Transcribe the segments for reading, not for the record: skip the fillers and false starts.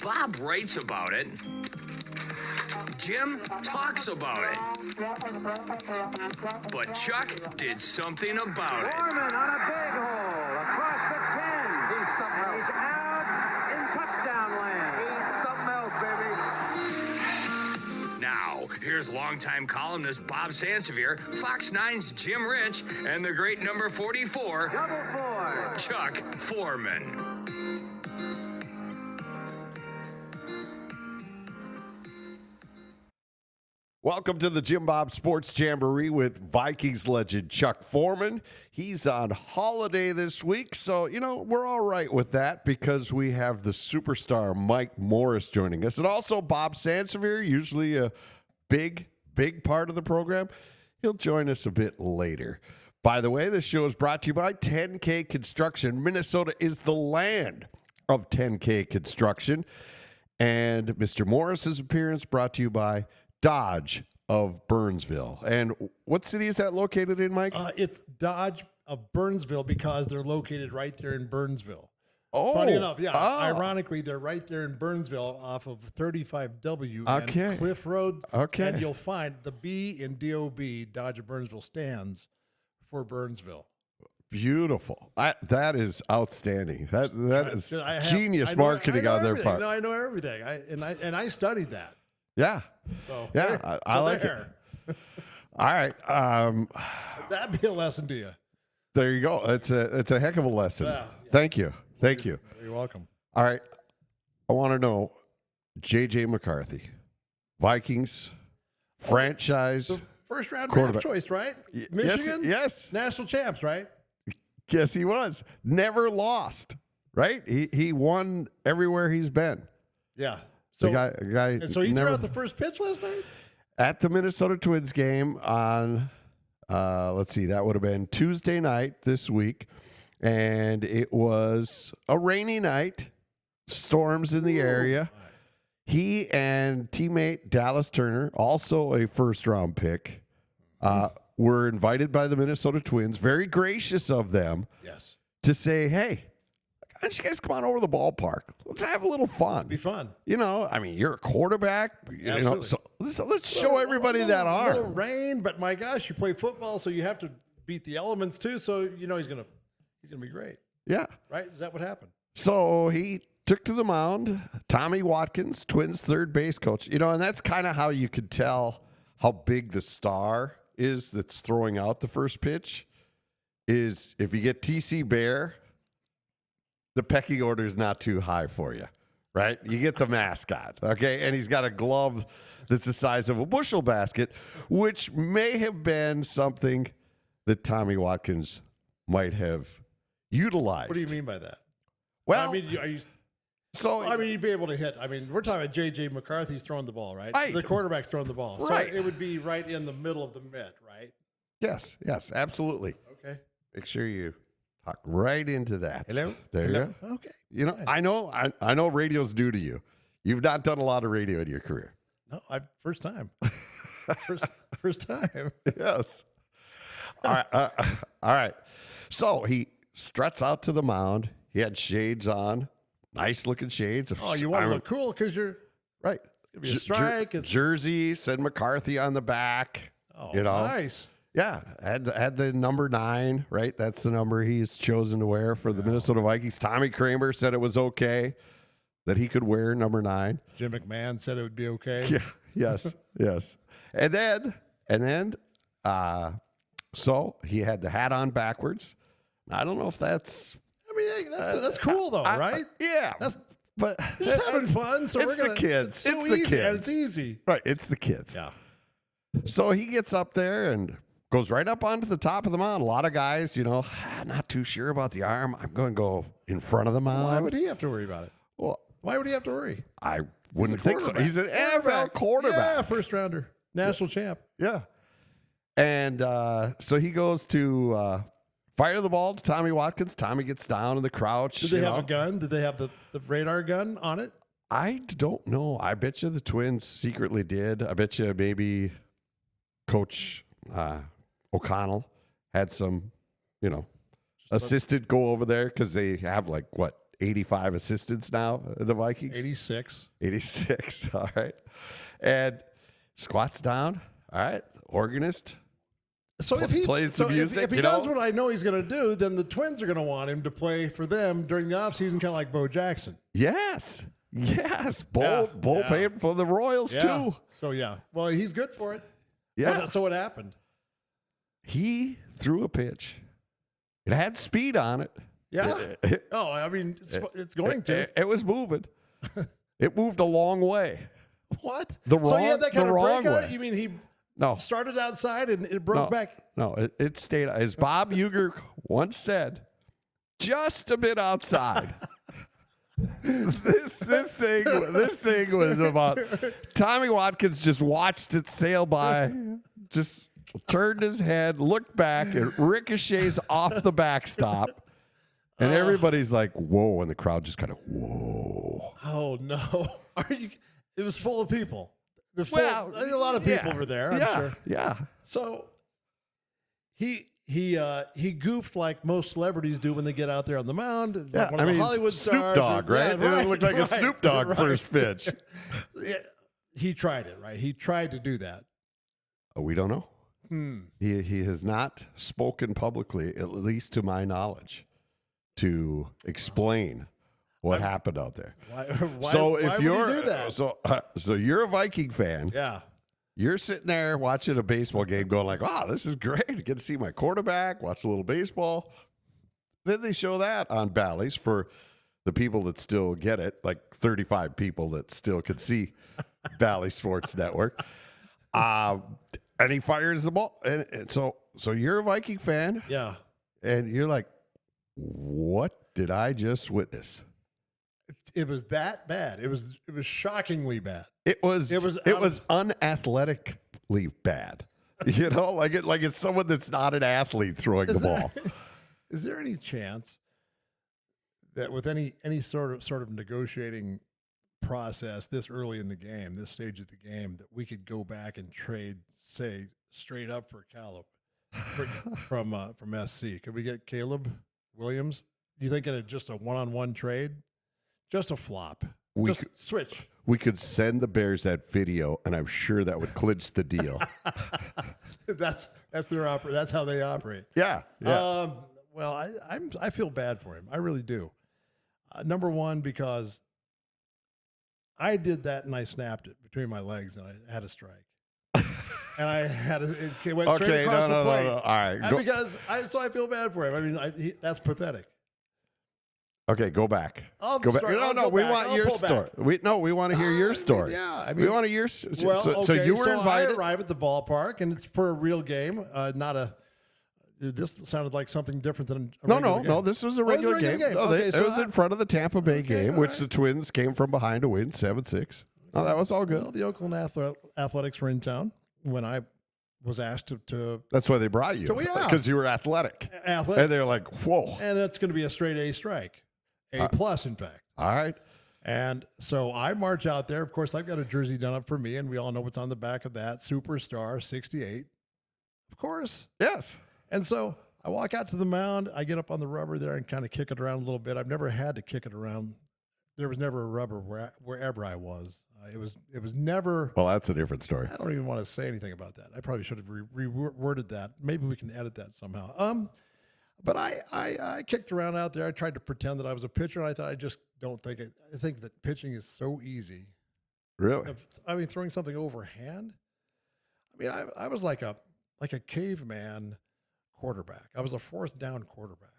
Bob writes about it. Jim talks about it. But Chuck did something about it. Foreman on a big hole across the 10. He's something else. He's out in touchdown land. He's something else, baby. Now, here's longtime columnist Bob Sansevier, Fox 9's Jim Rich, and the great number 44, Double 4. Chuck Foreman. Welcome to the JimBob Sports Jamboree with Vikings legend Chuck Foreman. He's on holiday this week, so, we're all right with that because we have the superstar Mike Morris joining us. And also Bob Sansevier, usually a big part of the program. He'll join us a bit later. By the way, this show is brought to you by 10K Construction. Minnesota is the land of 10K Construction. And Mr. Morris's appearance brought to you by Dodge of Burnsville. And what city is that located in, Mike? It's Dodge of Burnsville because they're located right there in Burnsville. Oh, funny enough, yeah. Oh. Ironically, they're right there in Burnsville off of 35W and Cliff Road. Okay. And you'll find the B in DOB, Dodge of Burnsville, stands for Burnsville. Beautiful. That is outstanding. That is genius marketing on their part. I know everything. I studied that. Yeah. So yeah, I like it. All right. That'd be a lesson to you. There you go. It's a heck of a lesson. Yeah. Thank you. You're welcome. All right. I want to know, JJ McCarthy, Vikings franchise the first round draft choice, right? Michigan? Yes. National champs, right? Yes, he was. Never lost, right? He won everywhere he's been. Yeah. So, the guy so he threw out the first pitch last night? At the Minnesota Twins game on, let's see, that would have been Tuesday night this week. And it was a rainy night, storms in the area. He and teammate Dallas Turner, also a first-round pick, were invited by the Minnesota Twins, very gracious of them, to say, hey, why don't you guys come on over to the ballpark? Let's have a little fun. It'd be fun. You're a quarterback. So let's show everybody that arm. A little rain, but my gosh, you play football, so you have to beat the elements too. So he's gonna be great. Yeah. Right? Is that what happened? So he took to the mound. Tommy Watkins, Twins third base coach. And that's kind of how you could tell how big the star is that's throwing out the first pitch. Is if you get TC Bear, the pecking order is not too high for you, right? You get the mascot, okay? And he's got a glove that's the size of a bushel basket, which may have been something that Tommy Watkins might have utilized. What do you mean by that? Well, you'd be able to hit. We're talking about JJ McCarthy's throwing the ball, right? The quarterback's throwing the ball. Right. So it would be right in the middle of the mitt, right? Yes, absolutely. Okay. Make sure you talk right into that. Hello? There Hello? you go. Okay. I know radio's new to you. You've not done a lot of radio in your career. No, first time. first time. Yes. All right. So he struts out to the mound. He had shades on. Nice looking shades. Oh, you want to look cool because you're right. It'd be a strike. Jersey said McCarthy on the back. Oh, nice. Yeah, had the number 9, right? That's the number he's chosen to wear for the Minnesota Vikings. Tommy Kramer said it was okay that he could wear number 9. Jim McMahon said it would be okay. Yeah, yes. And then, so he had the hat on backwards. I don't know if that's. That's cool though, right? Yeah, but just having fun. So it's the kids. It's the kids. And it's easy, right? It's the kids. Yeah. So he gets up there and goes right up onto the top of the mound. A lot of guys, not too sure about the arm. I'm going to go in front of the mound. Why would he have to worry about it? Well, why would he have to worry? I wouldn't think so. He's an NFL quarterback. Yeah, first rounder, national champ. Yeah. And so he goes to fire the ball to Tommy Watkins. Tommy gets down in the crouch. Did they have a gun? Did they have the radar gun on it? I don't know. I bet you the Twins secretly did. I bet you maybe Coach O'Connell had some, assistant go over there because they have 85 assistants now, the Vikings? 86. 86. All right. And squats down. All right. Organist. So if he plays the music, if he does what I know he's going to do, then the Twins are going to want him to play for them during the offseason, kind of like Bo Jackson. Yes. Bo paid for the Royals too. So well, he's good for it. Yeah. So what happened? He threw a pitch. It had speed on it. Yeah. I mean, it's going to. It was moving. It moved a long way. What? So he had that kind of break on way. it? You mean he No. started outside and it broke back? No, it stayed. As Bob Uecker once said, just a bit outside. This thing was about Tommy Watkins just watched it sail by, just turned his head, looked back, it ricochets off the backstop, and everybody's like, "Whoa!" and the crowd just kind of, "Whoa!" Oh no! It was full of people. A lot of people were there. I'm sure. Yeah. So he goofed like most celebrities do when they get out there on the mound. Yeah, one of the Hollywood Snoop stars. Dogg, right? It looked like a Snoop Dogg first pitch. He tried it, right? He tried to do that. We don't know. He has not spoken publicly, at least to my knowledge, to explain what happened out there. Why so would he do that? So you're a Viking fan. Yeah. You're sitting there watching a baseball game going like, wow, this is great. I get to see my quarterback, watch a little baseball. Then they show that on Bally's for the people that still get it, like 35 people that still could see Bally Sports Network. And he fires the ball. And so you're a Viking fan. Yeah. And you're like, what did I just witness? It was that bad. It was shockingly bad. It was unathletically bad. You know, like it's someone that's not an athlete throwing the ball. Is there any chance that with any sort of negotiating process this early in the game, this stage of the game, that we could go back and trade, say, straight up for Caleb from SC? Could we get Caleb Williams? Do you think in just a one-on-one trade? Just a flop. Switch. We could send the Bears that video, and I'm sure that would clinch the deal. That's that's how they operate. Yeah. Well, I feel bad for him. I really do. Number one, because I did that and I snapped it between my legs and I had a strike. And I had it went straight across the plate. No. All right. So I feel bad for him. I mean, that's pathetic. Okay, go back. Go back. We want your story. We want to hear your story. We want to hear. So you were invited. I arrive at the ballpark, and it's for a real game, not a. This sounded like something different than a regular game. No. This was a regular game. It was in front of the Tampa Bay game, which the Twins came from behind to win 7-6. Oh, that was all good. Well, the Oakland Athletics were in town when I was asked to. That's why they brought you. Because you were athletic. And they're like, whoa. And it's going to be a straight A strike. A plus, in fact. All right. And so I march out there. Of course, I've got a jersey done up for me, and we all know what's on the back of that. Superstar 68. Of course. Yes. And so I walk out to the mound. I get up on the rubber there and kind of kick it around a little bit. I've never had to kick it around. There was never a rubber wherever I was. It was never. Well, that's a different story. I don't even want to say anything about that. I probably should have reworded that. Maybe we can edit that somehow. But I kicked around out there. I tried to pretend that I was a pitcher, and I thought I just don't think it. I think that pitching is so easy. Really? I mean, throwing something overhand. I mean, I was like a caveman quarterback. I was a fourth down quarterback.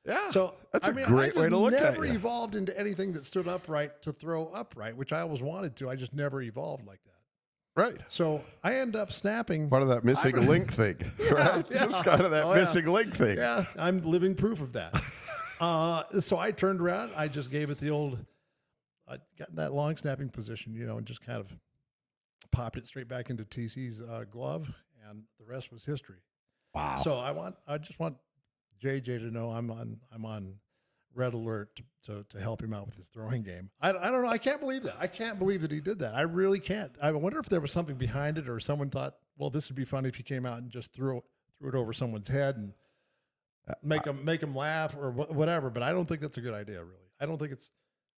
Yeah. So that's a great way to look at it. I never evolved into anything that stood upright to throw upright, which I always wanted to. I just never evolved like that. Right. So I end up snapping. Part of that missing link thing. Right? Yeah. Just kind of that missing link thing. Yeah, I'm living proof of that. So I turned around. I just gave it the old, I got in that long snapping position, and just kind of popped it straight back into TC's glove, and the rest was history. Wow. So I just want JJ to know I'm on red alert to help him out with his throwing game. I don't know. I can't believe that. I can't believe that he did that. I really can't. I wonder if there was something behind it, or someone thought, well, this would be funny if he came out and just threw it over someone's head and make them laugh or whatever. But I don't think that's a good idea, really. I don't think it's.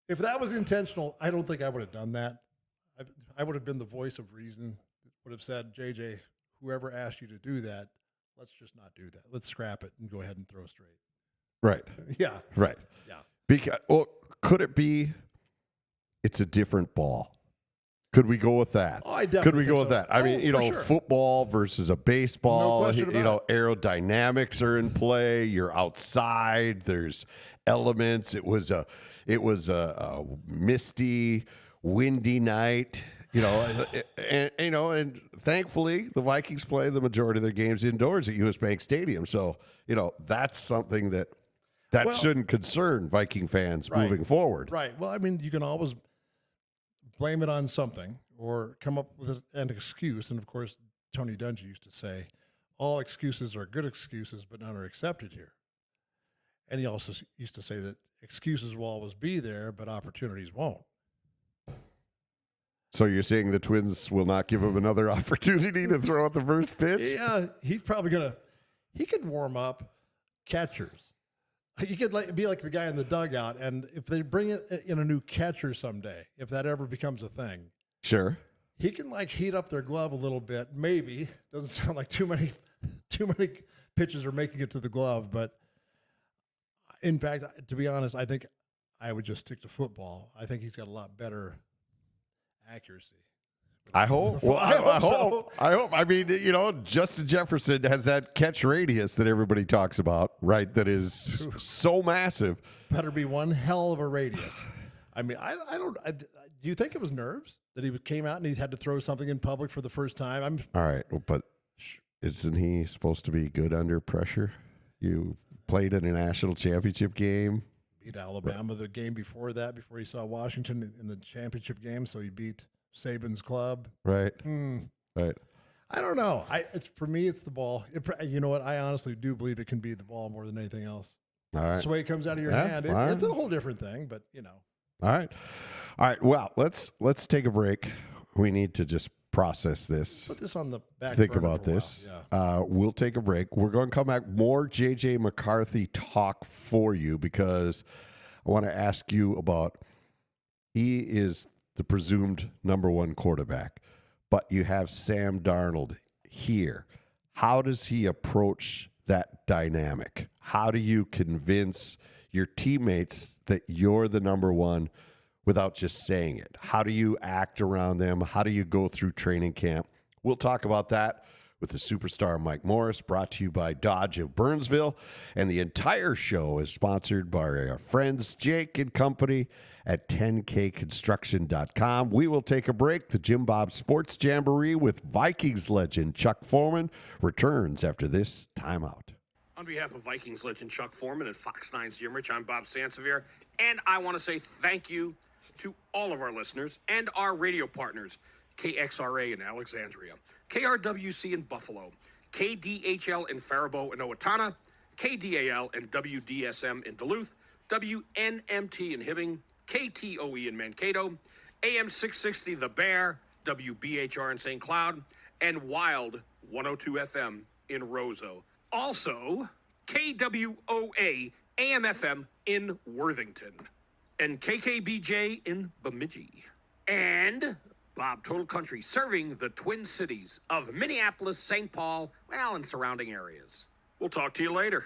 If that was intentional, I don't think I would have done that. I would have been the voice of reason. Would have said, JJ, whoever asked you to do that, let's just not do that. Let's scrap it and go ahead and throw straight. Right. Yeah. Right. Yeah. Because, could it be it's a different ball? Could we go with that? Oh, I definitely Could we think go with so. that? I mean, For sure. football versus a baseball, No question about aerodynamics are in play. You're outside. There's elements. It was a misty, windy night. And thankfully the Vikings play the majority of their games indoors at US Bank Stadium. So, that's something that shouldn't concern Viking fans moving forward. Right. Well, I mean, you can always blame it on something or come up with an excuse. And of course, Tony Dungy used to say, all excuses are good excuses, but none are accepted here. And he also used to say that excuses will always be there, but opportunities won't. So you're saying the Twins will not give him another opportunity to throw out the first pitch? Yeah, he's probably he could warm up catchers. He could be like the guy in the dugout, and if they bring in a new catcher someday, if that ever becomes a thing, Sure. he can heat up their glove a little bit. Maybe doesn't sound like too many pitches are making it to the glove, but in fact, to be honest, I think I would just stick to football. I think he's got a lot better accuracy. I hope. Well, I hope. I hope. I mean, Justin Jefferson has that catch radius that everybody talks about, right? That is so massive. Better be one hell of a radius. I mean, I don't. Do you think it was nerves that he came out and he had to throw something in public for the first time? All right, but isn't he supposed to be good under pressure? You played in a national championship game. Beat Alabama the game before that, before he saw Washington in the championship game, so he beat Saban's club. Right. Right. I don't know. For me, it's the ball. You know what? I honestly do believe it can be the ball more than anything else. All right. It's the way it comes out of your hand. It's a whole different thing, but All right. All right. Well, let's take a break. We need to just process this. Put this on the back. Think burner about for a this. while. Yeah. We'll take a break. We're going to come back. More JJ McCarthy talk for you because I want to ask you about. He is the presumed number one quarterback, but you have Sam Darnold here. How does he approach that dynamic? How do you convince your teammates that you're the number one without just saying it? How do you act around them? How do you go through training camp? We'll talk about that with the superstar Mike Morris, brought to you by Dodge of Burnsville. And the entire show is sponsored by our friends Jake and Company at 10kconstruction.com. We will take a break. The JimBob Sports Jamboree with Vikings legend Chuck Foreman returns after this timeout. On behalf of Vikings legend Chuck Foreman and Fox 9's Jim Rich, I'm Bob Sansevier, and I want to say thank you to all of our listeners and our radio partners, KXRA in Alexandria, KRWC in Buffalo, KDHL in Faribault and Owatonna, KDAL and WDSM in Duluth, WNMT in Hibbing, KTOE in Mankato, AM 660 The Bear, WBHR in St. Cloud, and Wild 102 FM in Roseau. Also, KWOA AM FM in Worthington, and KKBJ in Bemidji, and Bob Total Country serving the Twin Cities of Minneapolis, St. Paul, and surrounding areas. We'll talk to you later.